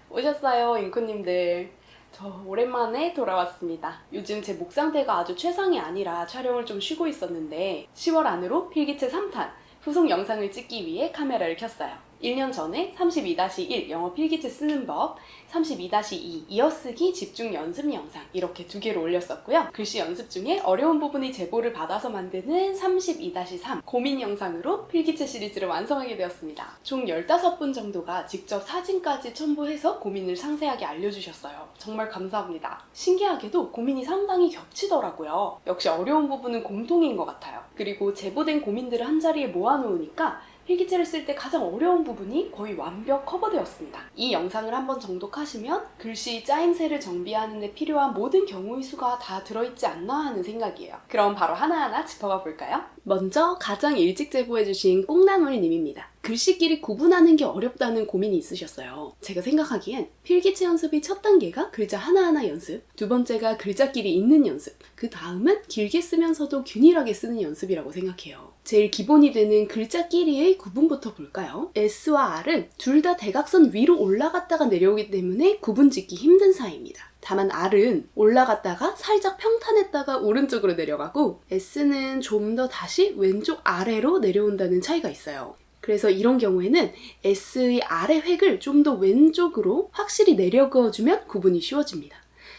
오셨어요, 잉코님들. 저 오랜만에 돌아왔습니다. 요즘 제 목 상태가 아주 최상이 아니라 촬영을 좀 쉬고 있었는데 10월 안으로 필기체 3탄 후속 영상을 찍기 위해 카메라를 켰어요. 1년 전에 32-1 영어 필기체 쓰는 법, 32-2 이어쓰기 집중 연습 영상 이렇게 두 개를 올렸었고요. 글씨 연습 중에 어려운 부분의 제보를 받아서 만드는 32-3 고민 영상으로 필기체 시리즈를 완성하게 되었습니다. 총 15분 정도가 직접 사진까지 첨부해서 고민을 상세하게 알려주셨어요. 정말 감사합니다. 신기하게도 고민이 상당히 겹치더라고요. 역시 어려운 부분은 공통인 것 같아요. 그리고 제보된 고민들을 한자리에 모아놓으니까 필기체를 쓸 때 가장 어려운 부분이 거의 완벽 커버되었습니다. 이 영상을 한번 정독하시면 글씨 짜임새를 정비하는 데 필요한 모든 경우의 수가 다 들어있지 않나 하는 생각이에요. 그럼 바로 하나하나 짚어가 볼까요? 먼저 가장 일찍 제보해주신 꽁나물님입니다. 글씨끼리 구분하는 게 어렵다는 고민이 있으셨어요. 제가 생각하기엔 필기체 연습이 첫 단계가 글자 하나하나 연습, 두 번째가 글자끼리 읽는 연습, 그 다음은 길게 쓰면서도 균일하게 쓰는 연습이라고 생각해요. 제일 기본이 되는 글자끼리의 구분부터 볼까요? S와 R은 둘 다 대각선 위로 올라갔다가 내려오기 때문에 구분짓기 힘든 사이입니다. 다만 R은 올라갔다가 살짝 평탄했다가 오른쪽으로 내려가고 S는 좀 더 다시 왼쪽 아래로 내려온다는 차이가 있어요. 그래서 이런 경우에는 S의 아래 획을 좀 더 왼쪽으로 확실히 내려그어주면 구분이 쉬워집니다.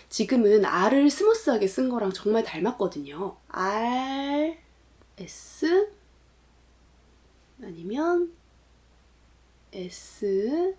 지금은 R을 스무스하게 쓴 거랑 정말 닮았거든요. R, S, 아니면 S,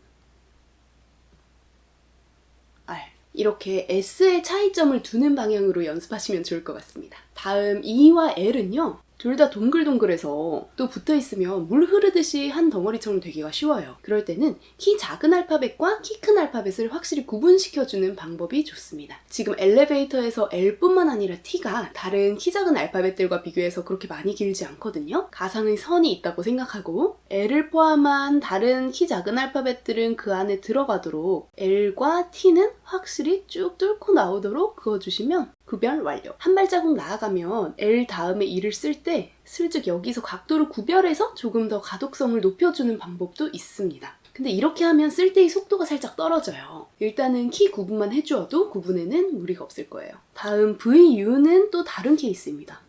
R. 이렇게 S의 차이점을 두는 방향으로 연습하시면 좋을 것 같습니다. 다음 E와 L은요. 둘 다 동글동글해서 또 붙어있으면 물 흐르듯이 한 덩어리처럼 되기가 쉬워요. 그럴 때는 키 작은 알파벳과 키 큰 알파벳을 확실히 구분시켜주는 방법이 좋습니다. 지금 엘리베이터에서 L뿐만 아니라 T가 다른 키 작은 알파벳들과 비교해서 그렇게 많이 길지 않거든요. 가상의 선이 있다고 생각하고 L을 포함한 다른 키 작은 알파벳들은 그 안에 들어가도록 L과 T는 확실히 쭉 뚫고 나오도록 그어주시면 구별 완료. 한 발자국 나아가면 L 다음에 E를 쓸 때 슬쩍 여기서 각도를 구별해서 조금 더 가독성을 높여주는 방법도 있습니다. 근데 이렇게 하면 쓸 때의 속도가 살짝 떨어져요. 일단은 키 구분만 해주어도 구분에는 무리가 없을 거예요. 다음 VU는 또 다른 케이스입니다.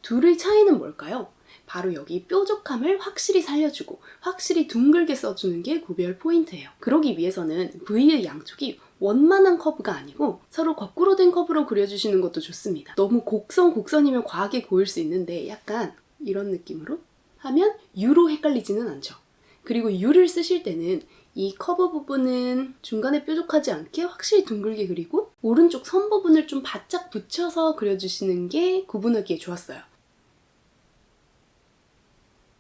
둘의 차이는 뭘까요? 바로 여기 뾰족함을 확실히 살려주고 확실히 둥글게 써주는 게 구별 포인트예요. 그러기 위해서는 V의 양쪽이 원만한 커브가 아니고 서로 거꾸로 된 커브로 그려주시는 것도 좋습니다. 너무 곡선이면 과하게 보일 수 있는데 약간 이런 느낌으로 하면 U로 헷갈리지는 않죠. 그리고 U를 쓰실 때는 이 커브 부분은 중간에 뾰족하지 않게 확실히 둥글게 그리고 오른쪽 선 부분을 좀 바짝 붙여서 그려주시는 게 구분하기에 좋았어요.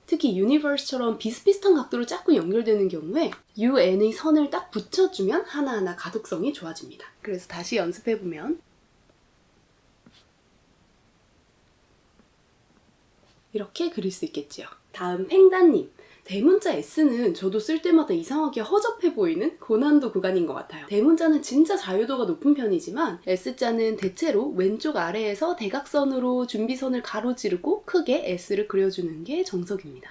특히 유니버스처럼 비슷비슷한 각도로 자꾸 연결되는 경우에 UN의 선을 딱 붙여주면 하나하나 가독성이 좋아집니다. 그래서 다시 연습해보면 이렇게 그릴 수 있겠지요. 다음 팽다님. 대문자 S는 저도 쓸 때마다 이상하게 허접해 보이는 고난도 구간인 것 같아요. 대문자는 진짜 자유도가 높은 편이지만 S자는 대체로 왼쪽 아래에서 대각선으로 준비선을 가로지르고 크게 S를 그려주는 게 정석입니다.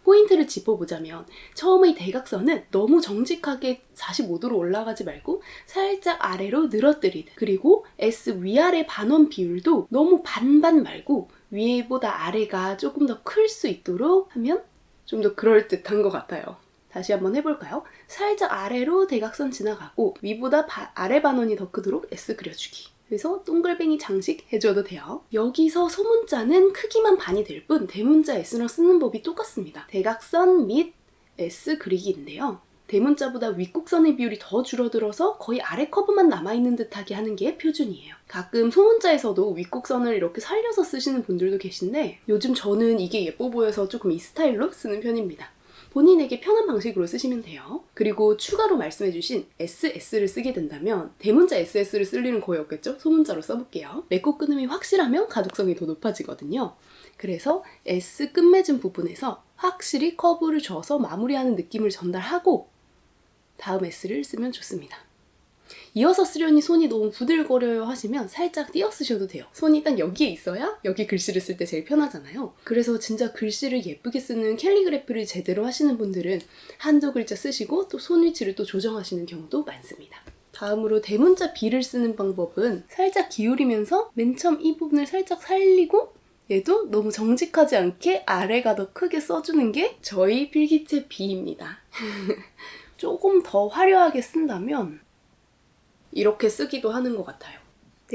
포인트를 짚어보자면 처음의 대각선은 너무 정직하게 45도로 올라가지 말고 살짝 아래로 늘어뜨리듯, 그리고 S 위아래 반원 비율도 너무 반반 말고 위보다 아래가 조금 더 클 수 있도록 하면 좀 더 그럴듯한 것 같아요. 다시 한번 해볼까요? 살짝 아래로 대각선 지나가고 위보다 아래 반원이 더 크도록 S 그려주기. 그래서 동글뱅이 장식 해줘도 돼요. 여기서 소문자는 크기만 반이 될 뿐 대문자 S랑 쓰는 법이 똑같습니다. 대각선 및 S 그리기인데요. 대문자보다 윗곡선의 비율이 더 줄어들어서 거의 아래 커브만 남아있는 듯하게 하는 게 표준이에요. 가끔 소문자에서도 윗곡선을 이렇게 살려서 쓰시는 분들도 계신데 요즘 저는 이게 예뻐 보여서 조금 이 스타일로 쓰는 편입니다. 본인에게 편한 방식으로 쓰시면 돼요. 그리고 추가로 말씀해주신 SS를 쓰게 된다면 대문자 SS를 쓸 일은 거의 없겠죠? 소문자로 써볼게요. 맺고 끊음이 확실하면 가독성이 더 높아지거든요. 그래서 S 끝맺음 부분에서 확실히 커브를 줘서 마무리하는 느낌을 전달하고 다음 S를 쓰면 좋습니다. 이어서 쓰려니 손이 너무 부들거려요 하시면 살짝 띄어 쓰셔도 돼요. 손이 딱 여기에 있어야 여기 글씨를 쓸 때 제일 편하잖아요. 그래서 진짜 글씨를 예쁘게 쓰는 캘리그래피를 제대로 하시는 분들은 한두 글자 쓰시고 또 손 위치를 또 조정하시는 경우도 많습니다. 다음으로 대문자 B를 쓰는 방법은 살짝 기울이면서 맨 처음 이 부분을 살짝 살리고 얘도 너무 정직하지 않게 아래가 더 크게 써주는 게 저희 필기체 B입니다. 조금 더 화려하게 쓴다면 이렇게 쓰기도 하는 것 같아요.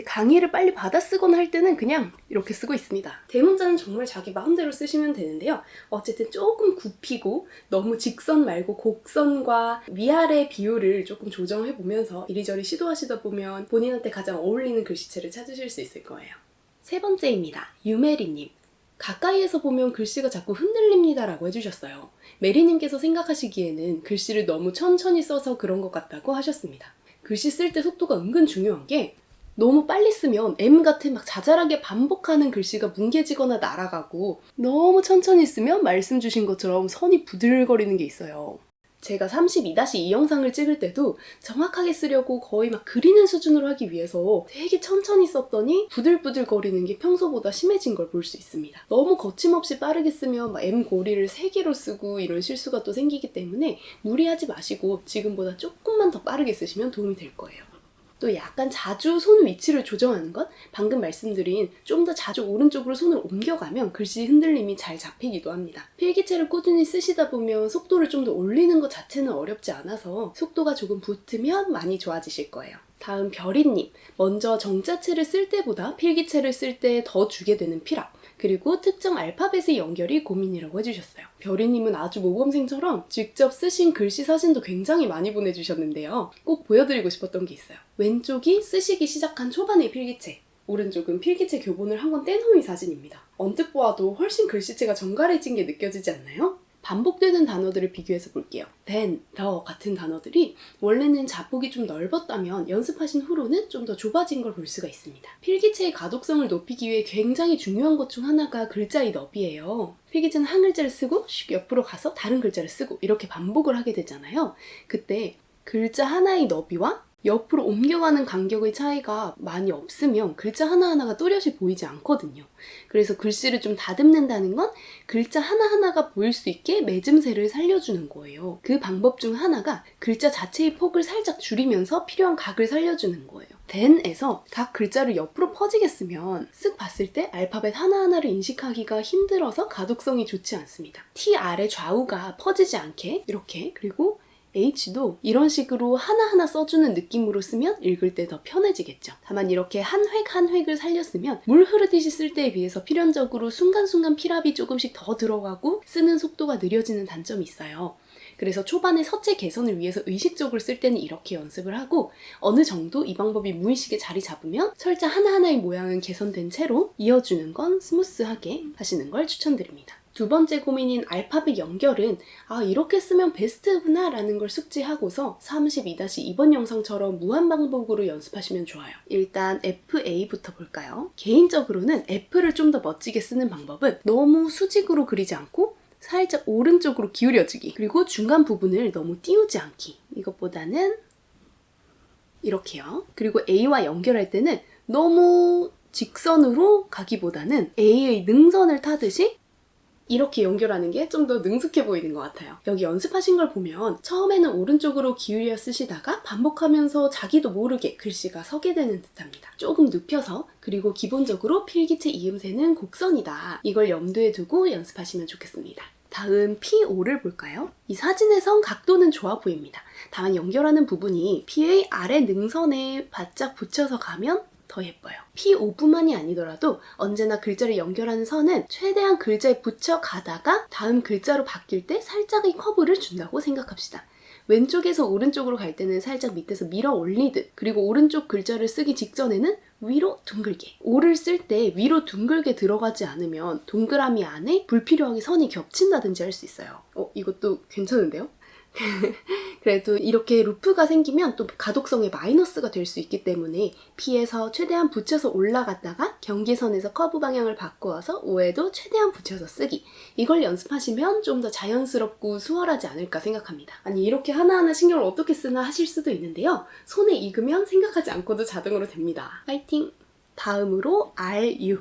강의를 빨리 받아 쓰거나 할 때는 그냥 이렇게 쓰고 있습니다. 대문자는 정말 자기 마음대로 쓰시면 되는데요. 어쨌든 조금 굽히고 너무 직선 말고 곡선과 위아래 비율을 조금 조정해보면서 이리저리 시도하시다 보면 본인한테 가장 어울리는 글씨체를 찾으실 수 있을 거예요. 세 번째입니다. 유메리님. 가까이에서 보면 글씨가 자꾸 흔들립니다 라고 해주셨어요. 메리님께서 생각하시기에는 글씨를 너무 천천히 써서 그런 것 같다고 하셨습니다. 글씨 쓸 때 속도가 은근 중요한 게 너무 빨리 쓰면 M 같은 막 자잘하게 반복하는 글씨가 뭉개지거나 날아가고 너무 천천히 쓰면 말씀 주신 것처럼 선이 부들거리는 게 있어요. 제가 32-2 영상을 찍을 때도 정확하게 쓰려고 거의 막 그리는 수준으로 하기 위해서 되게 천천히 썼더니 부들부들거리는 게 평소보다 심해진 걸 볼 수 있습니다. 너무 거침없이 빠르게 쓰면 막 M 고리를 3개로 쓰고 이런 실수가 또 생기기 때문에 무리하지 마시고 지금보다 조금만 더 빠르게 쓰시면 도움이 될 거예요. 또 약간 자주 손 위치를 조정하는 것? 방금 말씀드린 좀 더 자주 오른쪽으로 손을 옮겨가면 글씨 흔들림이 잘 잡히기도 합니다. 필기체를 꾸준히 쓰시다 보면 속도를 좀 더 올리는 것 자체는 어렵지 않아서 속도가 조금 붙으면 많이 좋아지실 거예요. 다음 별이님. 먼저 정자체를 쓸 때보다 필기체를 쓸 때 더 주게 되는 필압. 그리고 특정 알파벳의 연결이 고민이라고 해주셨어요. 별이님은 아주 모범생처럼 직접 쓰신 글씨 사진도 굉장히 많이 보내주셨는데요. 꼭 보여드리고 싶었던 게 있어요. 왼쪽이 쓰시기 시작한 초반의 필기체, 오른쪽은 필기체 교본을 한 권 뗀 후의 사진입니다. 언뜻 보아도 훨씬 글씨체가 정갈해진 게 느껴지지 않나요? 반복되는 단어들을 비교해서 볼게요. than, the 같은 단어들이 원래는 자폭이 좀 넓었다면 연습하신 후로는 좀 더 좁아진 걸 볼 수가 있습니다. 필기체의 가독성을 높이기 위해 굉장히 중요한 것 중 하나가 글자의 너비예요. 필기체는 한 글자를 쓰고 옆으로 가서 다른 글자를 쓰고 이렇게 반복을 하게 되잖아요. 그때 글자 하나의 너비와 옆으로 옮겨가는 간격의 차이가 많이 없으면 글자 하나하나가 또렷이 보이지 않거든요. 그래서 글씨를 좀 다듬는다는 건 글자 하나하나가 보일 수 있게 매짐새를 살려주는 거예요. 그 방법 중 하나가 글자 자체의 폭을 살짝 줄이면서 필요한 각을 살려주는 거예요. than에서 각 글자를 옆으로 퍼지게 쓰면 쓱 봤을 때 알파벳 하나하나를 인식하기가 힘들어서 가독성이 좋지 않습니다. T 아래 좌우가 퍼지지 않게 이렇게, 그리고 H도 이런 식으로 하나하나 써주는 느낌으로 쓰면 읽을 때 더 편해지겠죠. 다만 이렇게 한 획 한 획을 살렸으면 물 흐르듯이 쓸 때에 비해서 필연적으로 순간순간 필압이 조금씩 더 들어가고 쓰는 속도가 느려지는 단점이 있어요. 그래서 초반에 서체 개선을 위해서 의식적으로 쓸 때는 이렇게 연습을 하고 어느 정도 이 방법이 무의식에 자리 잡으면 철자 하나하나의 모양은 개선된 채로 이어주는 건 스무스하게 하시는 걸 추천드립니다. 두 번째 고민인 알파벳 연결은 이렇게 쓰면 베스트구나 라는 걸 숙지하고서 32-2번 영상처럼 무한 반복으로 연습하시면 좋아요. 일단 FA부터 볼까요? 개인적으로는 F를 좀 더 멋지게 쓰는 방법은 너무 수직으로 그리지 않고 살짝 오른쪽으로 기울여지기, 그리고 중간 부분을 너무 띄우지 않기. 이것보다는 이렇게요. 그리고 A와 연결할 때는 너무 직선으로 가기보다는 A의 능선을 타듯이 이렇게 연결하는 게 좀 더 능숙해 보이는 것 같아요. 여기 연습하신 걸 보면 처음에는 오른쪽으로 기울여 쓰시다가 반복하면서 자기도 모르게 글씨가 서게 되는 듯합니다. 조금 눕혀서, 그리고 기본적으로 필기체 이음새는 곡선이다. 이걸 염두에 두고 연습하시면 좋겠습니다. 다음 P5를 볼까요? 이 사진에선 각도는 좋아 보입니다. 다만 연결하는 부분이 P의 아래 능선에 바짝 붙여서 가면 더 예뻐요. P5뿐만이 아니더라도 언제나 글자를 연결하는 선은 최대한 글자에 붙여 가다가 다음 글자로 바뀔 때 살짝의 커브를 준다고 생각합시다. 왼쪽에서 오른쪽으로 갈 때는 살짝 밑에서 밀어 올리듯, 그리고 오른쪽 글자를 쓰기 직전에는 위로 둥글게. 오를 쓸 때 위로 둥글게 들어가지 않으면 동그라미 안에 불필요하게 선이 겹친다든지 할 수 있어요. 이것도 괜찮은데요? 그래도 이렇게 루프가 생기면 또 가독성의 마이너스가 될 수 있기 때문에 P에서 최대한 붙여서 올라갔다가 경계선에서 커브 방향을 바꾸어서 O에도 최대한 붙여서 쓰기. 이걸 연습하시면 좀 더 자연스럽고 수월하지 않을까 생각합니다. 아니 이렇게 하나하나 신경을 어떻게 쓰나 하실 수도 있는데요. 손에 익으면 생각하지 않고도 자동으로 됩니다. 파이팅! 다음으로 RU.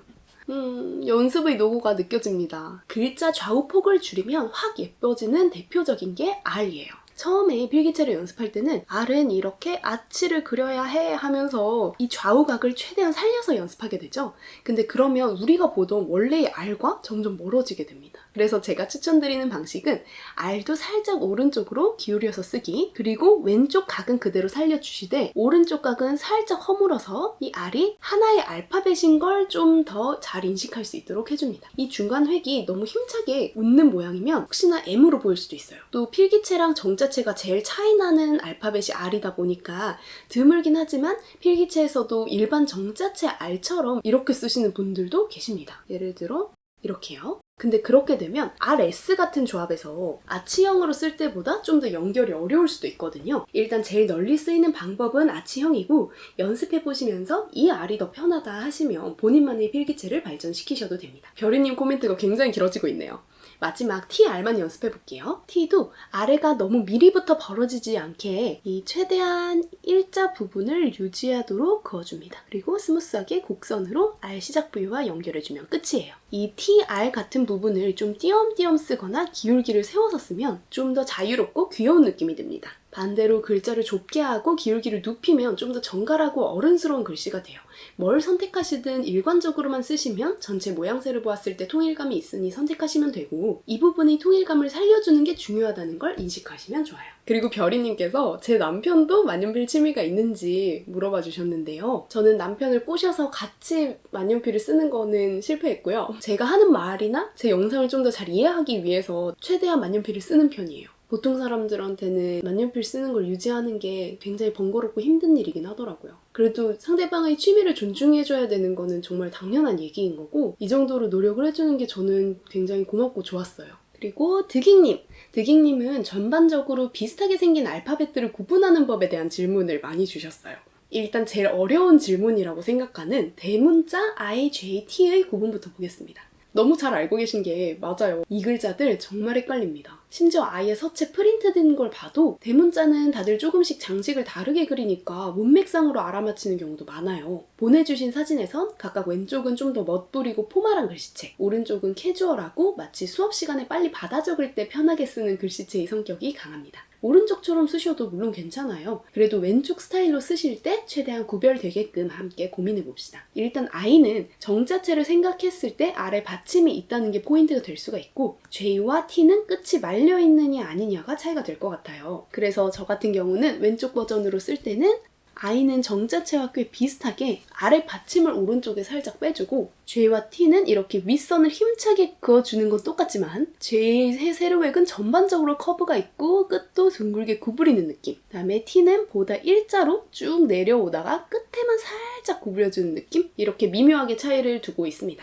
연습의 노고가 느껴집니다. 글자 좌우 폭을 줄이면 확 예뻐지는 대표적인 게 R이에요. 처음에 필기체를 연습할 때는 R은 이렇게 아치를 그려야 해 하면서 이 좌우각을 최대한 살려서 연습하게 되죠. 근데 그러면 우리가 보던 원래의 R과 점점 멀어지게 됩니다. 그래서 제가 추천드리는 방식은 R도 살짝 오른쪽으로 기울여서 쓰기, 그리고 왼쪽 각은 그대로 살려주시되 오른쪽 각은 살짝 허물어서 이 R이 하나의 알파벳인 걸 좀 더 잘 인식할 수 있도록 해줍니다. 이 중간 획이 너무 힘차게 웃는 모양이면 혹시나 M으로 보일 수도 있어요. 또 필기체랑 정자체가 제일 차이나는 알파벳이 R이다 보니까 드물긴 하지만 필기체에서도 일반 정자체 R처럼 이렇게 쓰시는 분들도 계십니다. 예를 들어 이렇게요. 근데 그렇게 되면 RS 같은 조합에서 아치형으로 쓸 때보다 좀 더 연결이 어려울 수도 있거든요. 일단 제일 널리 쓰이는 방법은 아치형이고 연습해보시면서 이 R이 더 편하다 하시면 본인만의 필기체를 발전시키셔도 됩니다. 별이님 코멘트가 굉장히 길어지고 있네요. 마지막 TR만 연습해볼게요. T도 아래가 너무 미리부터 벌어지지 않게 이 최대한 일자 부분을 유지하도록 그어줍니다. 그리고 스무스하게 곡선으로 R 시작 부위와 연결해주면 끝이에요. 이 TR 같은 부분을 좀 띄엄띄엄 쓰거나 기울기를 세워서 쓰면 좀 더 자유롭고 귀여운 느낌이 듭니다. 반대로 글자를 좁게 하고 기울기를 눕히면 좀 더 정갈하고 어른스러운 글씨가 돼요. 뭘 선택하시든 일관적으로만 쓰시면 전체 모양새를 보았을 때 통일감이 있으니 선택하시면 되고 이 부분이 통일감을 살려주는 게 중요하다는 걸 인식하시면 좋아요. 그리고 별이님께서 제 남편도 만년필 취미가 있는지 물어봐 주셨는데요. 저는 남편을 꼬셔서 같이 만년필을 쓰는 거는 실패했고요. 제가 하는 말이나 제 영상을 좀 더 잘 이해하기 위해서 최대한 만년필을 쓰는 편이에요. 보통 사람들한테는 만년필 쓰는 걸 유지하는 게 굉장히 번거롭고 힘든 일이긴 하더라고요. 그래도 상대방의 취미를 존중해줘야 되는 거는 정말 당연한 얘기인 거고 이 정도로 노력을 해주는 게 저는 굉장히 고맙고 좋았어요. 그리고 득익님. 득익님은 전반적으로 비슷하게 생긴 알파벳들을 구분하는 법에 대한 질문을 많이 주셨어요. 일단 제일 어려운 질문이라고 생각하는 대문자 I, J, T의 구분부터 보겠습니다. 너무 잘 알고 계신 게 맞아요. 이 글자들 정말 헷갈립니다. 심지어 아예 서체 프린트된 걸 봐도 대문자는 다들 조금씩 장식을 다르게 그리니까 문맥상으로 알아맞히는 경우도 많아요. 보내주신 사진에선 각각 왼쪽은 좀 더 멋부리고 포멀한 글씨체, 오른쪽은 캐주얼하고 마치 수업 시간에 빨리 받아 적을 때 편하게 쓰는 글씨체의 성격이 강합니다. 오른쪽처럼 쓰셔도 물론 괜찮아요. 그래도 왼쪽 스타일로 쓰실 때 최대한 구별되게끔 함께 고민해봅시다. 일단 I는 정자체를 생각했을 때 아래 받침이 있다는 게 포인트가 될 수가 있고 J와 T는 끝이 말려있느냐 아니냐가 차이가 될 것 같아요. 그래서 저 같은 경우는 왼쪽 버전으로 쓸 때는 I는 정자체와 꽤 비슷하게 아래 받침을 오른쪽에 살짝 빼주고 J와 T는 이렇게 윗선을 힘차게 그어주는 건 똑같지만 J의 세로획은 전반적으로 커브가 있고 끝도 둥글게 구부리는 느낌. 그다음에 T는 보다 일자로 쭉 내려오다가 끝에만 살짝 구부려주는 느낌? 이렇게 미묘하게 차이를 두고 있습니다.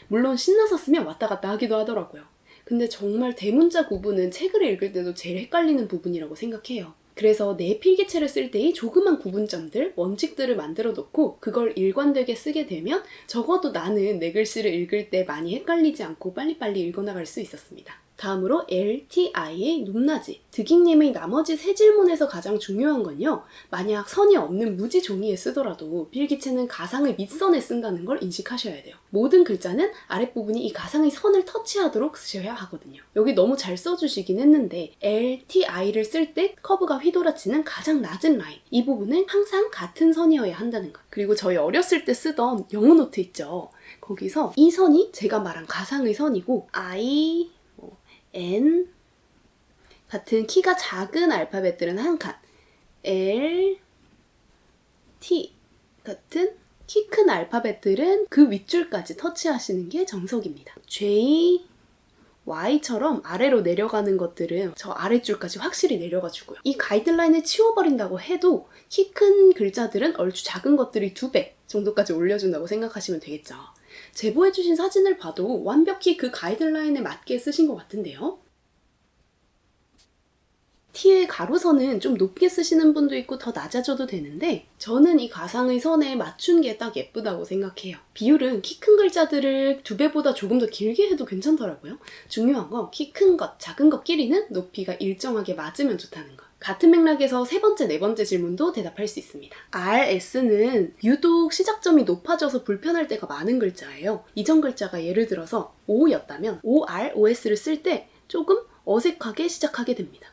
물론 신나서 쓰면 왔다 갔다 하기도 하더라고요. 근데 정말 대문자 구분은 책을 읽을 때도 제일 헷갈리는 부분이라고 생각해요. 그래서 내 필기체를 쓸 때의 조그만 구분점들, 원칙들을 만들어 놓고 그걸 일관되게 쓰게 되면 적어도 나는 내 글씨를 읽을 때 많이 헷갈리지 않고 빨리빨리 읽어나갈 수 있었습니다. 다음으로 LTI의 높낮이. 득익님의 나머지 세 질문에서 가장 중요한 건요. 만약 선이 없는 무지 종이에 쓰더라도 필기체는 가상의 밑선에 쓴다는 걸 인식하셔야 돼요. 모든 글자는 아랫부분이 이 가상의 선을 터치하도록 쓰셔야 하거든요. 여기 너무 잘 써주시긴 했는데 LTI를 쓸 때 커브가 휘돌아치는 가장 낮은 라인. 이 부분은 항상 같은 선이어야 한다는 것. 그리고 저희 어렸을 때 쓰던 영어 노트 있죠. 거기서 이 선이 제가 말한 가상의 선이고 I, N 같은 키가 작은 알파벳들은 한 칸, L, T 같은 키 큰 알파벳들은 그 윗줄까지 터치하시는 게 정석입니다. J, Y처럼 아래로 내려가는 것들은 저 아랫줄까지 확실히 내려가주고요. 이 가이드라인을 치워버린다고 해도 키 큰 글자들은 얼추 작은 것들이 2배 정도까지 올려준다고 생각하시면 되겠죠. 제보해주신 사진을 봐도 완벽히 그 가이드라인에 맞게 쓰신 것 같은데요. T의 가로선은 좀 높게 쓰시는 분도 있고 더 낮아져도 되는데 저는 이 가상의 선에 맞춘 게 딱 예쁘다고 생각해요. 비율은 키 큰 글자들을 2배보다 조금 더 길게 해도 괜찮더라고요. 중요한 건 키 큰 것, 작은 것끼리는 높이가 일정하게 맞으면 좋다는 거. 같은 맥락에서 세 번째, 네 번째 질문도 대답할 수 있습니다. RS는 유독 시작점이 높아져서 불편할 때가 많은 글자예요. 이전 글자가 예를 들어서 O였다면 OR, OS를 쓸 때 조금 어색하게 시작하게 됩니다.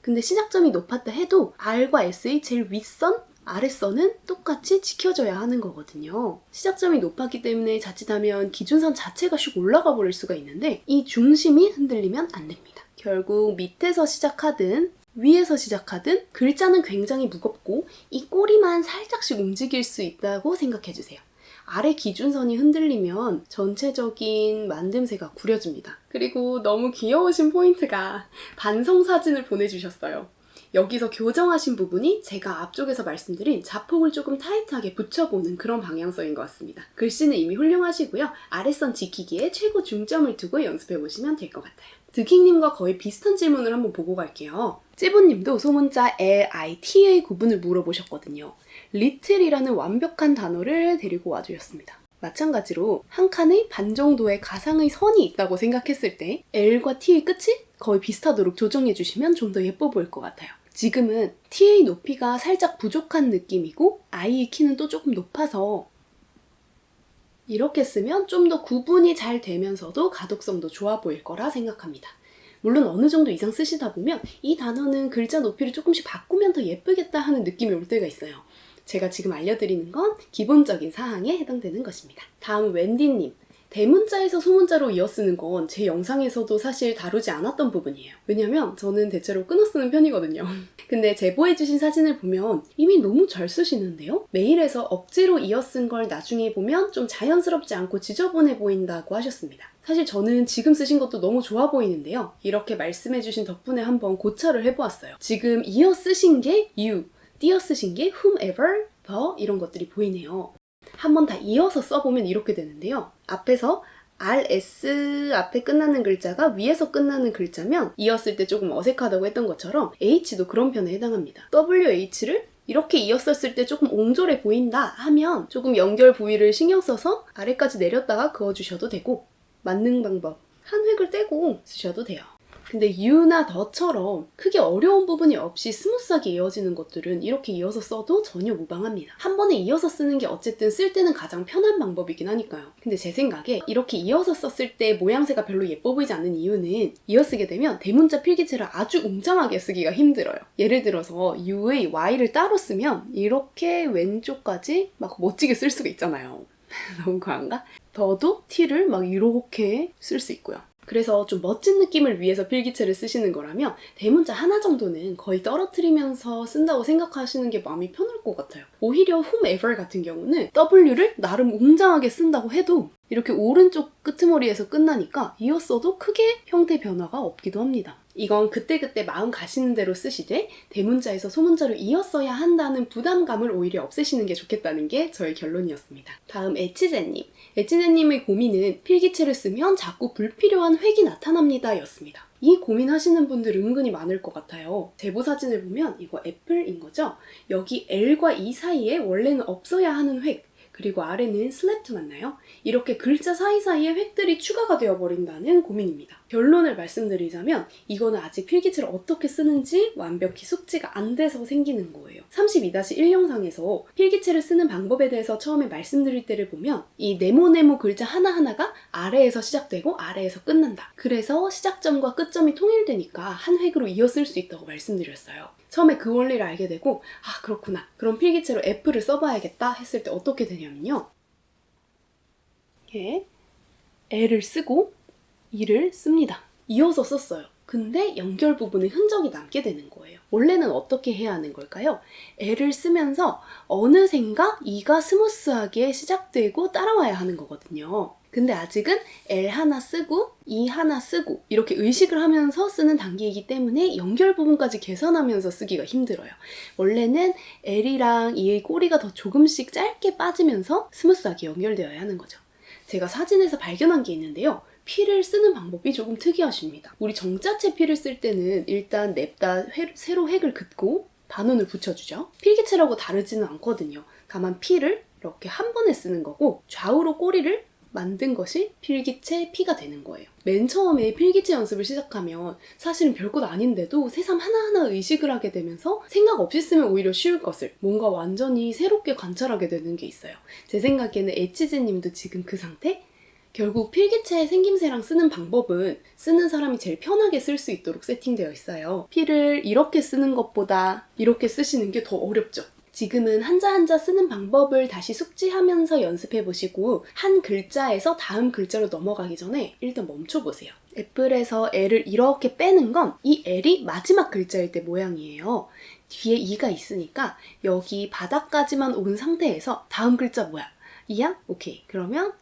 근데 시작점이 높았다 해도 R과 S의 제일 윗선, 아랫선은 똑같이 지켜져야 하는 거거든요. 시작점이 높았기 때문에 자칫하면 기준선 자체가 슉 올라가 버릴 수가 있는데 이 중심이 흔들리면 안 됩니다. 결국 밑에서 시작하든 위에서 시작하든 글자는 굉장히 무겁고 이 꼬리만 살짝씩 움직일 수 있다고 생각해주세요. 아래 기준선이 흔들리면 전체적인 만듦새가 구려집니다. 그리고 너무 귀여우신 포인트가 반성사진을 보내주셨어요. 여기서 교정하신 부분이 제가 앞쪽에서 말씀드린 자폭을 조금 타이트하게 붙여보는 그런 방향성인 것 같습니다. 글씨는 이미 훌륭하시고요. 아랫선 지키기에 최고 중점을 두고 연습해보시면 될 것 같아요. 드킹님과 거의 비슷한 질문을 한번 보고 갈게요. 찌보님도 소문자 L, I, T의 구분을 물어보셨거든요. 리틀이라는 완벽한 단어를 데리고 와주셨습니다. 마찬가지로 한 칸의 반 정도의 가상의 선이 있다고 생각했을 때 L과 T의 끝이 거의 비슷하도록 조정해주시면 좀 더 예뻐 보일 것 같아요. 지금은 T의 높이가 살짝 부족한 느낌이고 I의 키는 또 조금 높아서 이렇게 쓰면 좀 더 구분이 잘 되면서도 가독성도 좋아 보일 거라 생각합니다. 물론 어느 정도 이상 쓰시다 보면 이 단어는 글자 높이를 조금씩 바꾸면 더 예쁘겠다 하는 느낌이 올 때가 있어요. 제가 지금 알려드리는 건 기본적인 사항에 해당되는 것입니다. 다음 웬디님. 대문자에서 소문자로 이어쓰는 건 제 영상에서도 사실 다루지 않았던 부분이에요. 왜냐면 저는 대체로 끊어 쓰는 편이거든요. 근데 제보해주신 사진을 보면 이미 너무 잘 쓰시는데요? 메일에서 억지로 이어쓴 걸 나중에 보면 좀 자연스럽지 않고 지저분해 보인다고 하셨습니다. 사실 저는 지금 쓰신 것도 너무 좋아 보이는데요. 이렇게 말씀해주신 덕분에 한번 고찰을 해보았어요. 지금 이어 쓰신 게 you, 띄어 쓰신 게 whomever, the 이런 것들이 보이네요. 한번 다 이어서 써보면 이렇게 되는데요. 앞에서 RS 앞에 끝나는 글자가 위에서 끝나는 글자면 이었을 때 조금 어색하다고 했던 것처럼 H도 그런 편에 해당합니다. WH를 이렇게 이었었을 때 조금 옹졸해 보인다 하면 조금 연결 부위를 신경 써서 아래까지 내렸다가 그어주셔도 되고 맞는 방법 한 획을 떼고 쓰셔도 돼요. 근데 you나 the처럼 크게 어려운 부분이 없이 스무스하게 이어지는 것들은 이렇게 이어서 써도 전혀 무방합니다. 한 번에 이어서 쓰는 게 어쨌든 쓸 때는 가장 편한 방법이긴 하니까요. 근데 제 생각에 이렇게 이어서 썼을 때 모양새가 별로 예뻐 보이지 않는 이유는 이어쓰게 되면 대문자 필기체를 아주 웅장하게 쓰기가 힘들어요. 예를 들어서 you의 y를 따로 쓰면 이렇게 왼쪽까지 막 멋지게 쓸 수가 있잖아요. 너무 과한가? 더도 t를 막 이렇게 쓸 수 있고요. 그래서 좀 멋진 느낌을 위해서 필기체를 쓰시는 거라면 대문자 하나 정도는 거의 떨어뜨리면서 쓴다고 생각하시는 게 마음이 편할 것 같아요. 오히려 whomever 같은 경우는 W를 나름 웅장하게 쓴다고 해도 이렇게 오른쪽 끄트머리에서 끝나니까 이었어도 크게 형태 변화가 없기도 합니다. 이건 그때그때 마음 가시는 대로 쓰시되 대문자에서 소문자로 이었어야 한다는 부담감을 오히려 없애시는 게 좋겠다는 게 저의 결론이었습니다. 다음 에치제님. 에치제님의 고민은 필기체를 쓰면 자꾸 불필요한 획이 나타납니다 였습니다. 이 고민하시는 분들 은근히 많을 것 같아요. 제보 사진을 보면 이거 애플인 거죠? 여기 L과 E 사이에 원래는 없어야 하는 획 그리고 아래는 슬래프트 맞나요? 이렇게 글자 사이사이에 획들이 추가가 되어버린다는 고민입니다. 결론을 말씀드리자면 이거는 아직 필기체를 어떻게 쓰는지 완벽히 숙지가 안 돼서 생기는 거예요. 32-1 영상에서 필기체를 쓰는 방법에 대해서 처음에 말씀드릴 때를 보면 이 네모네모 글자 하나하나가 아래에서 시작되고 아래에서 끝난다. 그래서 시작점과 끝점이 통일되니까 한 획으로 이어쓸 수 있다고 말씀드렸어요. 처음에 그 원리를 알게 되고 아 그렇구나 그럼 필기체로 F를 써봐야겠다 했을 때 어떻게 되냐면요 이렇게 L을 쓰고 E를 씁니다. 이어서 썼어요. 근데 연결 부분에 흔적이 남게 되는 거예요. 원래는 어떻게 해야 하는 걸까요? L을 쓰면서 어느샌가 E가 스무스하게 시작되고 따라와야 하는 거거든요. 근데 아직은 L 하나 쓰고 E 하나 쓰고 이렇게 의식을 하면서 쓰는 단계이기 때문에 연결 부분까지 계산하면서 쓰기가 힘들어요. 원래는 L이랑 E의 꼬리가 더 조금씩 짧게 빠지면서 스무스하게 연결되어야 하는 거죠. 제가 사진에서 발견한 게 있는데요. P를 쓰는 방법이 조금 특이하십니다. 우리 정자체 P를 쓸 때는 일단 냅다 세로 획을 긋고 반운을 붙여주죠. 필기체라고 다르지는 않거든요. 다만 P를 이렇게 한 번에 쓰는 거고 좌우로 꼬리를 만든 것이 필기체 P가 되는 거예요. 맨 처음에 필기체 연습을 시작하면 사실은 별것 아닌데도 새삼 하나하나 의식을 하게 되면서 생각 없이 쓰면 오히려 쉬울 것을 뭔가 완전히 새롭게 관찰하게 되는 게 있어요. 제 생각에는 에치즈님도 지금 그 상태? 결국 필기체의 생김새랑 쓰는 방법은 쓰는 사람이 제일 편하게 쓸 수 있도록 세팅되어 있어요. P를 이렇게 쓰는 것보다 이렇게 쓰시는 게 더 어렵죠. 지금은 한자 한자 쓰는 방법을 다시 숙지하면서 연습해보시고 한 글자에서 다음 글자로 넘어가기 전에 일단 멈춰보세요. 애플에서 L을 이렇게 빼는 건 이 L이 마지막 글자일 때 모양이에요. 뒤에 E가 있으니까 여기 바닥까지만 온 상태에서 다음 글자 뭐야? 이야? 오케이. 그러면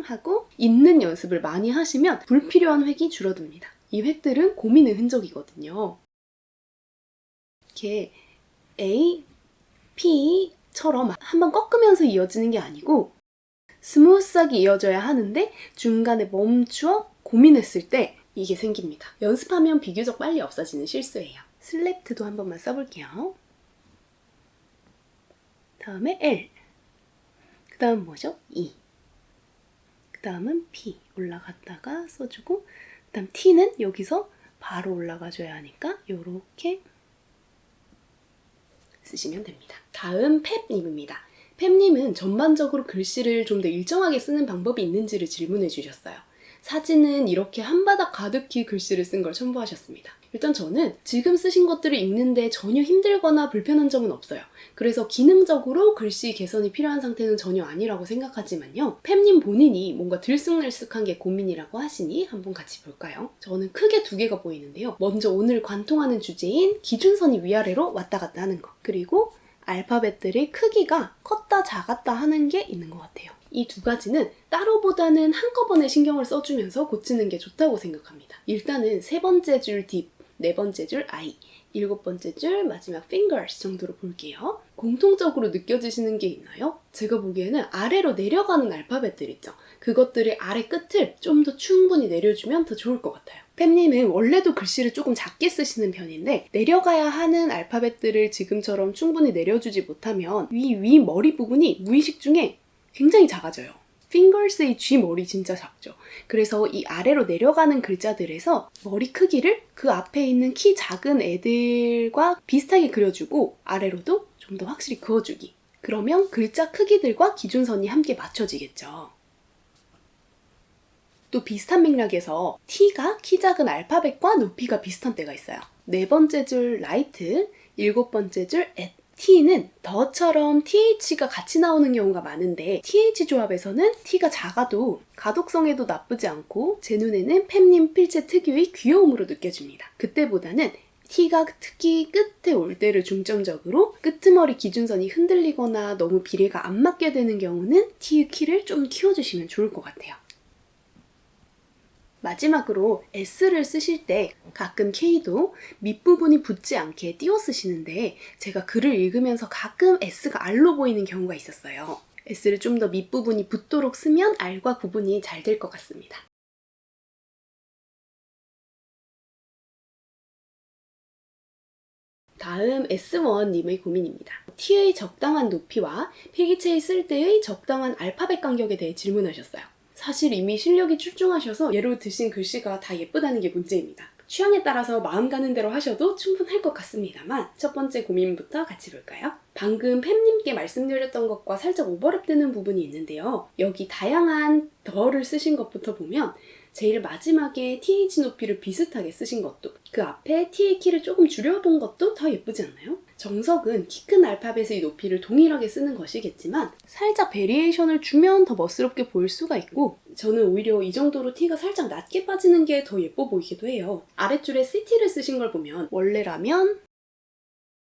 하고 있는 연습을 많이 하시면 불필요한 획이 줄어듭니다. 이 획들은 고민의 흔적이거든요. 이렇게 A, P처럼 한번 꺾으면서 이어지는 게 아니고 스무스하게 이어져야 하는데 중간에 멈추어 고민했을 때 이게 생깁니다. 연습하면 비교적 빨리 없어지는 실수예요. 슬랩트도 한 번만 써볼게요. 다음에 L, 그 다음 뭐죠? E, 그 다음은 P 올라갔다가 써주고 그 다음 T는 여기서 바로 올라가줘야 하니까 이렇게 쓰시면 됩니다. 다음 펩님입니다. 펩님은 전반적으로 글씨를 좀 더 일정하게 쓰는 방법이 있는지를 질문해 주셨어요. 사진은 이렇게 한바닥 가득히 글씨를 쓴 걸 첨부하셨습니다. 일단 저는 지금 쓰신 것들을 읽는데 전혀 힘들거나 불편한 점은 없어요. 그래서 기능적으로 글씨 개선이 필요한 상태는 전혀 아니라고 생각하지만요. 펩님 본인이 뭔가 들쑥날쑥한 게 고민이라고 하시니 한번 같이 볼까요? 저는 크게 두 개가 보이는데요. 먼저 오늘 관통하는 주제인 기준선이 위아래로 왔다 갔다 하는 거. 그리고 알파벳들의 크기가 컸다 작았다 하는 게 있는 것 같아요. 이 두 가지는 따로보다는 한꺼번에 신경을 써주면서 고치는 게 좋다고 생각합니다. 일단은 세 번째 줄 딥, 네 번째 줄 I, 일곱 번째 줄 마지막 fingers 정도로 볼게요. 공통적으로 느껴지시는 게 있나요? 제가 보기에는 아래로 내려가는 알파벳들 있죠? 그것들의 아래 끝을 좀 더 충분히 내려주면 더 좋을 것 같아요. 펩님은 원래도 글씨를 조금 작게 쓰시는 편인데 내려가야 하는 알파벳들을 지금처럼 충분히 내려주지 못하면 위 머리 부분이 무의식 중에 굉장히 작아져요. fingers의 G 머리 진짜 작죠. 그래서 이 아래로 내려가는 글자들에서 머리 크기를 그 앞에 있는 키 작은 애들과 비슷하게 그려주고 아래로도 좀 더 확실히 그어주기. 그러면 글자 크기들과 기준선이 함께 맞춰지겠죠. 또 비슷한 맥락에서 T가 키 작은 알파벳과 높이가 비슷한 때가 있어요. 네 번째 줄 라이트, 일곱 번째 줄 at. T는 더처럼 TH가 같이 나오는 경우가 많은데 TH 조합에서는 T가 작아도 가독성에도 나쁘지 않고 제 눈에는 펩님 필체 특유의 귀여움으로 느껴집니다. 그때보다는 T가 특히 끝에 올 때를 중점적으로 끄트머리 기준선이 흔들리거나 너무 비례가 안 맞게 되는 경우는 T의 키를 좀 키워주시면 좋을 것 같아요. 마지막으로 S를 쓰실 때 가끔 K도 밑부분이 붙지 않게 띄워 쓰시는데 제가 글을 읽으면서 가끔 S가 R로 보이는 경우가 있었어요. S를 좀 더 밑부분이 붙도록 쓰면 R과 구분이 잘 될 것 같습니다. 다음 S1님의 고민입니다. T의 적당한 높이와 필기체에 쓸 때의 적당한 알파벳 간격에 대해 질문하셨어요. 사실 이미 실력이 출중하셔서 예로 드신 글씨가 다 예쁘다는 게 문제입니다. 취향에 따라서 마음 가는 대로 하셔도 충분할 것 같습니다만 첫 번째 고민부터 같이 볼까요? 방금 펩님께 말씀드렸던 것과 살짝 오버랩되는 부분이 있는데요. 여기 다양한 더를 쓰신 것부터 보면 제일 마지막에 TH 높이를 비슷하게 쓰신 것도 그 앞에 T의 키를 조금 줄여둔 것도 더 예쁘지 않나요? 정석은 키 큰 알파벳의 높이를 동일하게 쓰는 것이겠지만 살짝 베리에이션을 주면 더 멋스럽게 보일 수가 있고 저는 오히려 이 정도로 T가 살짝 낮게 빠지는 게 더 예뻐 보이기도 해요. 아랫줄에 CT를 쓰신 걸 보면 원래라면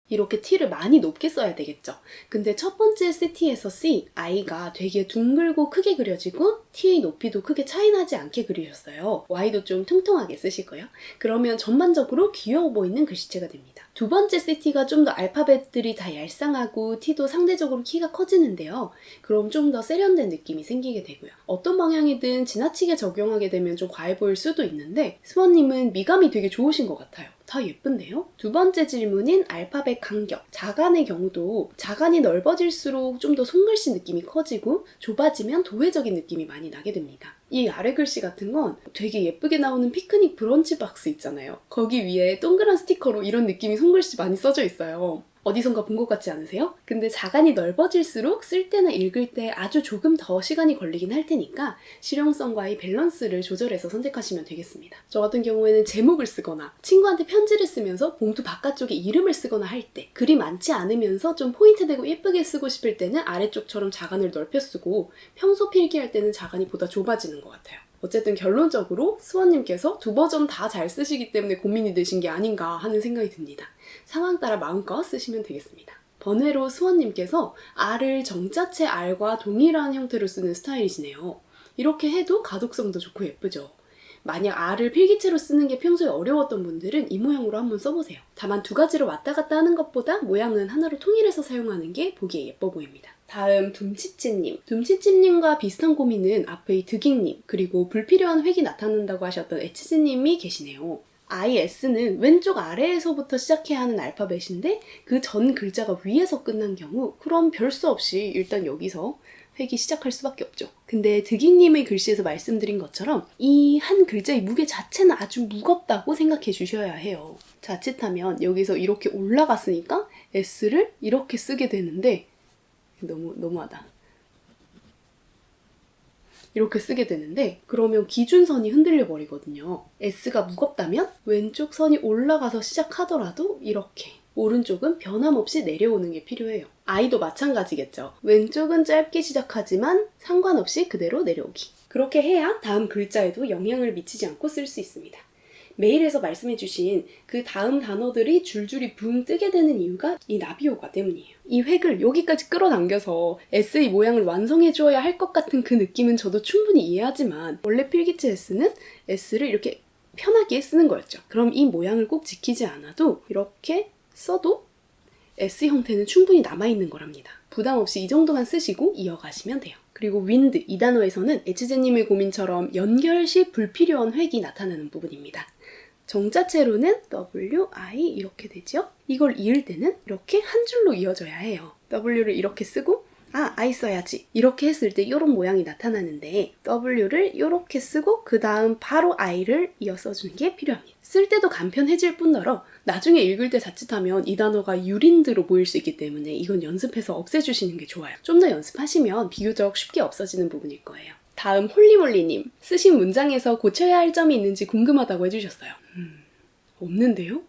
이렇게 T를 많이 높게 써야 되겠죠. 근데 첫 번째 CT에서 C, I가 되게 둥글고 크게 그려지고 T의 높이도 크게 차이나지 않게 그리셨어요. Y도 좀 통통하게 쓰시고요. 그러면 전반적으로 귀여워 보이는 글씨체가 됩니다. 두 번째 CT가 좀 더 알파벳들이 다 얄쌍하고 T도 상대적으로 키가 커지는데요. 그럼 좀 더 세련된 느낌이 생기게 되고요. 어떤 방향이든 지나치게 적용하게 되면 좀 과해 보일 수도 있는데 스원님은 미감이 되게 좋으신 것 같아요. 다 예쁜데요? 두 번째 질문인 알파벳 간격. 자간의 경우도 자간이 넓어질수록 좀 더 손글씨 느낌이 커지고 좁아지면 도회적인 느낌이 많이 나게 됩니다. 이 아래 글씨 같은 건 되게 예쁘게 나오는 피크닉 브런치 박스 있잖아요. 거기 위에 동그란 스티커로 이런 느낌이 손글씨 많이 써져 있어요. 어디선가 본 것 같지 않으세요? 근데 자간이 넓어질수록 쓸 때나 읽을 때 아주 조금 더 시간이 걸리긴 할 테니까 실용성과의 밸런스를 조절해서 선택하시면 되겠습니다. 저 같은 경우에는 제목을 쓰거나 친구한테 편지를 쓰면서 봉투 바깥쪽에 이름을 쓰거나 할 때 글이 많지 않으면서 좀 포인트 되고 예쁘게 쓰고 싶을 때는 아래쪽처럼 자간을 넓혀 쓰고 평소 필기할 때는 자간이 보다 좁아지는 것 같아요. 어쨌든 결론적으로 수원님께서 두 버전 다 잘 쓰시기 때문에 고민이 되신 게 아닌가 하는 생각이 듭니다. 상황 따라 마음껏 쓰시면 되겠습니다. 번외로 수원님께서 R을 정자체 R과 동일한 형태로 쓰는 스타일이시네요. 이렇게 해도 가독성도 좋고 예쁘죠. 만약 R을 필기체로 쓰는 게 평소에 어려웠던 분들은 이 모양으로 한번 써보세요. 다만 두 가지로 왔다 갔다 하는 것보다 모양은 하나로 통일해서 사용하는 게 보기에 예뻐 보입니다. 다음 둠치찌님. 둠치찌님과 비슷한 고민은 앞의 득익님 그리고 불필요한 획이 나타난다고 하셨던 에치즈님이 계시네요. IS는 왼쪽 아래에서부터 시작해야 하는 알파벳인데 그 전 글자가 위에서 끝난 경우 그럼 별 수 없이 일단 여기서 획이 시작할 수밖에 없죠. 근데 득익님의 글씨에서 말씀드린 것처럼 이 한 글자의 무게 자체는 아주 무겁다고 생각해 주셔야 해요. 자칫하면 여기서 이렇게 올라갔으니까 S를 이렇게 쓰게 되는데 너무하다. 이렇게 쓰게 되는데 그러면 기준선이 흔들려 버리거든요. S가 무겁다면 왼쪽 선이 올라가서 시작하더라도 이렇게 오른쪽은 변함없이 내려오는 게 필요해요. I도 마찬가지겠죠. 왼쪽은 짧게 시작하지만 상관없이 그대로 내려오기. 그렇게 해야 다음 글자에도 영향을 미치지 않고 쓸 수 있습니다. 메일에서 말씀해주신 그 다음 단어들이 줄줄이 붕 뜨게 되는 이유가 이 나비효과 때문이에요. 이 획을 여기까지 끌어당겨서 S의 모양을 완성해주어야 할 것 같은 그 느낌은 저도 충분히 이해하지만 원래 필기체 S는 S를 이렇게 편하게 쓰는 거였죠. 그럼 이 모양을 꼭 지키지 않아도 이렇게 써도 S 형태는 충분히 남아있는 거랍니다. 부담 없이 이 정도만 쓰시고 이어가시면 돼요. 그리고 윈드, 이 단어에서는 에치제님의 고민처럼 연결 시 불필요한 획이 나타나는 부분입니다. 정자체로는 W, I 이렇게 되죠? 이걸 이을 때는 이렇게 한 줄로 이어져야 해요. W를 이렇게 쓰고 I 써야지 이렇게 했을 때 이런 모양이 나타나는데 W를 이렇게 쓰고 그 다음 바로 I를 이어 써주는 게 필요합니다. 쓸 때도 간편해질 뿐더러 나중에 읽을 때 자칫하면 이 단어가 유린드로 보일 수 있기 때문에 이건 연습해서 없애주시는 게 좋아요. 좀 더 연습하시면 비교적 쉽게 없어지는 부분일 거예요. 다음 홀리몰리님, 쓰신 문장에서 고쳐야 할 점이 있는지 궁금하다고 해주셨어요. 없는데요?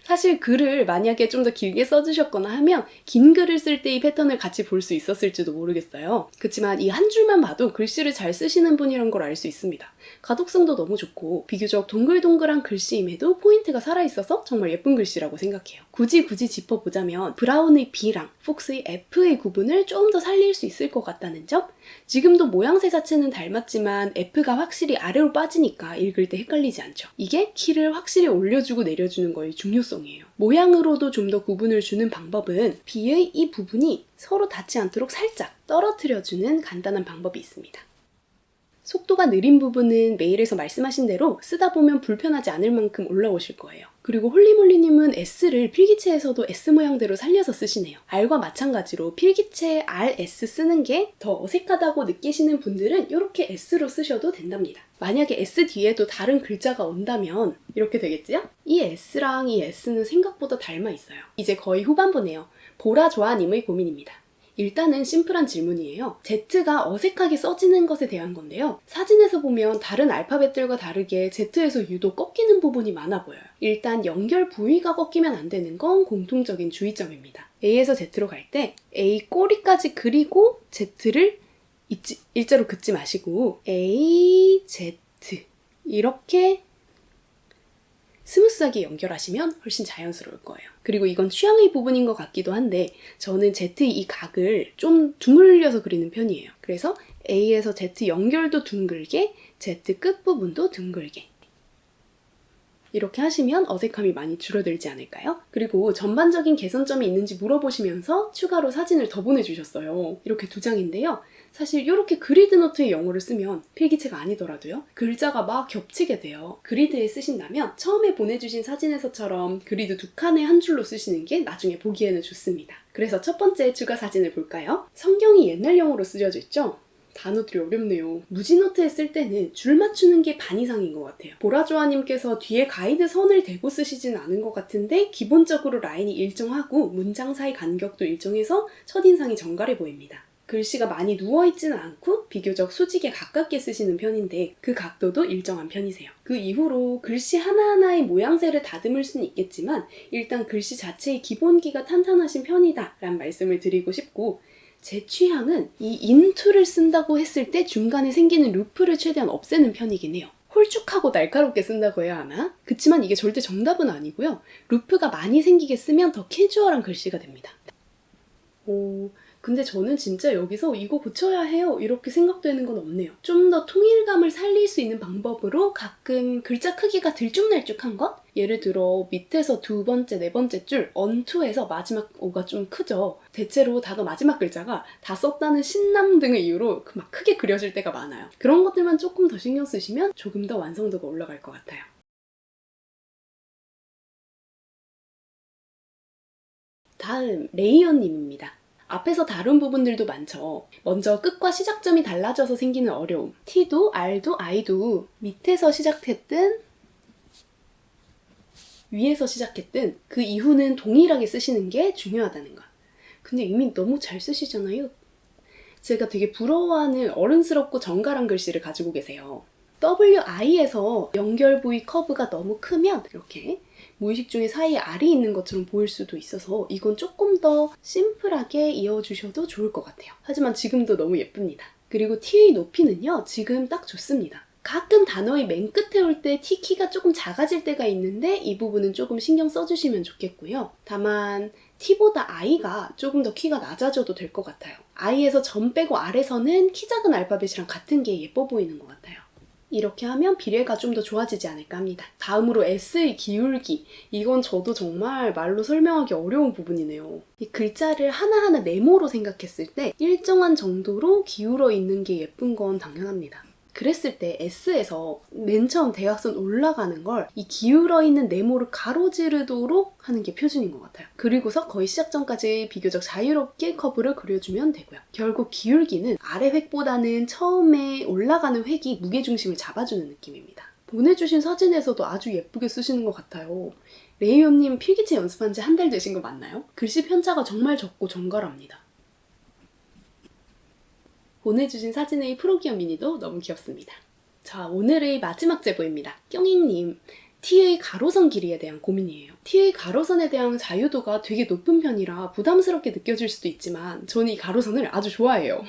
사실 글을 만약에 좀 더 길게 써주셨거나 하면 긴 글을 쓸 때 이 패턴을 같이 볼 수 있었을지도 모르겠어요. 그렇지만 이 한 줄만 봐도 글씨를 잘 쓰시는 분이란 걸 알 수 있습니다. 가독성도 너무 좋고 비교적 동글동글한 글씨임에도 포인트가 살아있어서 정말 예쁜 글씨라고 생각해요. 굳이 짚어보자면 브라운의 B랑 폭스의 F의 구분을 좀 더 살릴 수 있을 것 같다는 점? 지금도 모양새 자체는 닮았지만 F가 확실히 아래로 빠지니까 읽을 때 헷갈리지 않죠. 이게 키를 확실히 올려주고 내려주는 거의 중요성이에요. 모양으로도 좀 더 구분을 주는 방법은 B의 이 부분이 서로 닿지 않도록 살짝 떨어뜨려주는 간단한 방법이 있습니다. 속도가 느린 부분은 메일에서 말씀하신 대로 쓰다 보면 불편하지 않을 만큼 올라오실 거예요. 그리고 홀리몰리님은 S를 필기체에서도 S 모양대로 살려서 쓰시네요. R과 마찬가지로 필기체에 R, S 쓰는 게 더 어색하다고 느끼시는 분들은 이렇게 S로 쓰셔도 된답니다. 만약에 S 뒤에도 다른 글자가 온다면 이렇게 되겠지요? 이 S랑 이 S는 생각보다 닮아 있어요. 이제 거의 후반부네요. 보라조아님의 고민입니다. 일단은 심플한 질문이에요. Z가 어색하게 써지는 것에 대한 건데요. 사진에서 보면 다른 알파벳들과 다르게 Z에서 유독 꺾이는 부분이 많아 보여요. 일단 연결 부위가 꺾이면 안 되는 건 공통적인 주의점입니다. A에서 Z로 갈 때 A 꼬리까지 그리고 Z를 일자로 긋지 마시고 A, Z 이렇게 스무스하게 연결하시면 훨씬 자연스러울 거예요. 그리고 이건 취향의 부분인 것 같기도 한데 저는 Z 이 각을 좀 드물려서 그리는 편이에요. 그래서 A에서 Z 연결도 둥글게, Z 끝부분도 둥글게. 이렇게 하시면 어색함이 많이 줄어들지 않을까요? 그리고 전반적인 개선점이 있는지 물어보시면서 추가로 사진을 더 보내주셨어요. 이렇게 2장인데요. 사실 이렇게 그리드 노트에 영어를 쓰면 필기체가 아니더라도요. 글자가 막 겹치게 돼요. 그리드에 쓰신다면 처음에 보내주신 사진에서처럼 그리드 2칸에 한 줄로 쓰시는 게 나중에 보기에는 좋습니다. 그래서 첫 번째 추가 사진을 볼까요? 성경이 옛날 영어로 쓰여져 있죠? 단어들이 어렵네요. 무지노트에 쓸 때는 줄 맞추는 게 반 이상인 것 같아요. 보라조아님께서 뒤에 가이드 선을 대고 쓰시진 않은 것 같은데 기본적으로 라인이 일정하고 문장 사이 간격도 일정해서 첫인상이 정갈해 보입니다. 글씨가 많이 누워있지는 않고 비교적 수직에 가깝게 쓰시는 편인데 그 각도도 일정한 편이세요. 그 이후로 글씨 하나하나의 모양새를 다듬을 수는 있겠지만 일단 글씨 자체의 기본기가 탄탄하신 편이다 라는 말씀을 드리고 싶고 제 취향은 이 인투를 쓴다고 했을 때 중간에 생기는 루프를 최대한 없애는 편이긴 해요. 홀쭉하고 날카롭게 쓴다고 해야 하나? 그치만 이게 절대 정답은 아니고요. 루프가 많이 생기게 쓰면 더 캐주얼한 글씨가 됩니다. 근데 저는 진짜 여기서 이거 고쳐야 해요 이렇게 생각되는 건 없네요. 좀 더 통일감을 살릴 수 있는 방법으로 가끔 글자 크기가 들쭉날쭉한 것? 예를 들어 밑에서 2번째, 4번째 줄 언투에서 마지막 오가 좀 크죠. 대체로 단어 마지막 글자가 다 썼다는 신남 등의 이유로 막 크게 그려질 때가 많아요. 그런 것들만 조금 더 신경 쓰시면 조금 더 완성도가 올라갈 것 같아요. 다음 레이언님입니다. 앞에서 다룬 부분들도 많죠. 먼저 끝과 시작점이 달라져서 생기는 어려움. T도 R도 I도 밑에서 시작했든 위에서 시작했든 그 이후는 동일하게 쓰시는 게 중요하다는 거. 근데 이미 너무 잘 쓰시잖아요. 제가 되게 부러워하는 어른스럽고 정갈한 글씨를 가지고 계세요. WI에서 연결 부위 커브가 너무 크면 이렇게 무의식 중에 사이에 알이 있는 것처럼 보일 수도 있어서 이건 조금 더 심플하게 이어주셔도 좋을 것 같아요. 하지만 지금도 너무 예쁩니다. 그리고 T의 높이는요, 지금 딱 좋습니다. 가끔 단어의 맨 끝에 올 때 T 키가 조금 작아질 때가 있는데 이 부분은 조금 신경 써주시면 좋겠고요. 다만 T보다 I가 조금 더 키가 낮아져도 될 것 같아요. I에서 점 빼고 아래서는 키 작은 알파벳이랑 같은 게 예뻐 보이는 것 같아요. 이렇게 하면 비례가 좀 더 좋아지지 않을까 합니다. 다음으로 S의 기울기. 이건 저도 정말 말로 설명하기 어려운 부분이네요. 이 글자를 하나하나 네모로 생각했을 때 일정한 정도로 기울어 있는 게 예쁜 건 당연합니다. 그랬을 때 S에서 맨 처음 대각선 올라가는 걸 이 기울어 있는 네모를 가로지르도록 하는 게 표준인 것 같아요. 그리고서 거의 시작점까지 비교적 자유롭게 커브를 그려주면 되고요. 결국 기울기는 아래 획보다는 처음에 올라가는 획이 무게중심을 잡아주는 느낌입니다. 보내주신 사진에서도 아주 예쁘게 쓰시는 것 같아요. 레이온님 필기체 연습한 지 한 달 되신 거 맞나요? 글씨 편차가 정말 적고 정갈합니다. 보내주신 사진의 프로기어 미니도 너무 귀엽습니다. 자, 오늘의 마지막 제보입니다. 뿅잉님, T의 가로선 길이에 대한 고민이에요. T의 가로선에 대한 자유도가 되게 높은 편이라 부담스럽게 느껴질 수도 있지만 저는 이 가로선을 아주 좋아해요.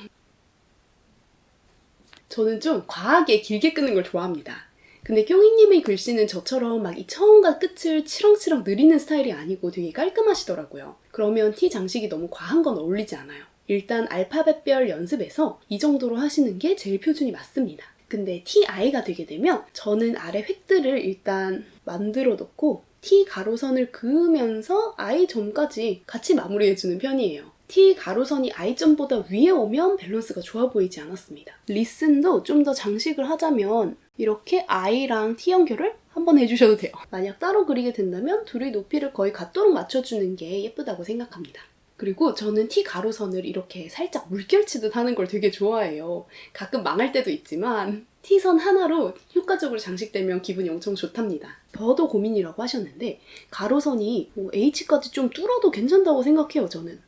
저는 좀 과하게 길게 끄는 걸 좋아합니다. 근데 뿅잉님의 글씨는 저처럼 막 이 처음과 끝을 치렁치렁 느리는 스타일이 아니고 되게 깔끔하시더라고요. 그러면 T 장식이 너무 과한 건 어울리지 않아요. 일단 알파벳별 연습에서 이 정도로 하시는 게 제일 표준이 맞습니다. 근데 TI가 되게 되면 저는 아래 획들을 일단 만들어 놓고 T 가로선을 그으면서 I 점까지 같이 마무리해주는 편이에요. T 가로선이 I점보다 위에 오면 밸런스가 좋아 보이지 않았습니다. 리슨도 좀 더 장식을 하자면 이렇게 I랑 T 연결을 한번 해주셔도 돼요. 만약 따로 그리게 된다면 둘의 높이를 거의 같도록 맞춰주는 게 예쁘다고 생각합니다. 그리고 저는 T 가로선을 이렇게 살짝 물결치듯 하는 걸 되게 좋아해요. 가끔 망할 때도 있지만 T선 하나로 효과적으로 장식되면 기분이 엄청 좋답니다. 더더 고민이라고 하셨는데 가로선이 H까지 좀 뚫어도 괜찮다고 생각해요, 저는.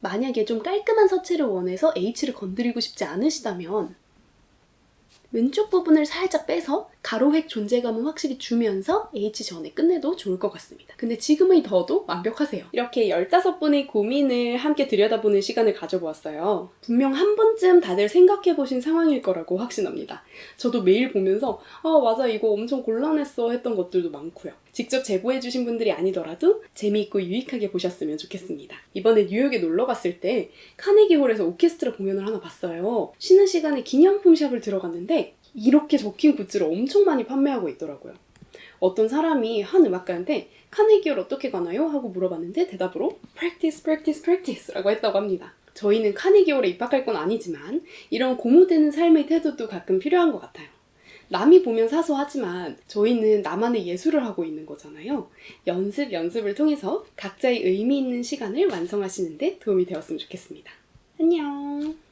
만약에 좀 깔끔한 서체를 원해서 H를 건드리고 싶지 않으시다면 왼쪽 부분을 살짝 빼서 가로획 존재감은 확실히 주면서 H 전에 끝내도 좋을 것 같습니다. 근데 지금의 더도 완벽하세요. 이렇게 15분의 고민을 함께 들여다보는 시간을 가져보았어요. 분명 한 번쯤 다들 생각해보신 상황일 거라고 확신합니다. 저도 메일 보면서 맞아 이거 엄청 곤란했어 했던 것들도 많고요. 직접 제보해주신 분들이 아니더라도 재미있고 유익하게 보셨으면 좋겠습니다. 이번에 뉴욕에 놀러 갔을 때 카네기홀에서 오케스트라 공연을 하나 봤어요. 쉬는 시간에 기념품 샵을 들어갔는데 이렇게 적힌 굿즈를 엄청 많이 판매하고 있더라고요. 어떤 사람이 한 음악가한테 카네기홀 어떻게 가나요? 하고 물어봤는데 대답으로 practice, practice, practice 라고 했다고 합니다. 저희는 카네기홀에 입학할 건 아니지만 이런 고무되는 삶의 태도도 가끔 필요한 것 같아요. 남이 보면 사소하지만 저희는 나만의 예술을 하고 있는 거잖아요. 연습을 통해서 각자의 의미 있는 시간을 완성하시는 데 도움이 되었으면 좋겠습니다. 안녕.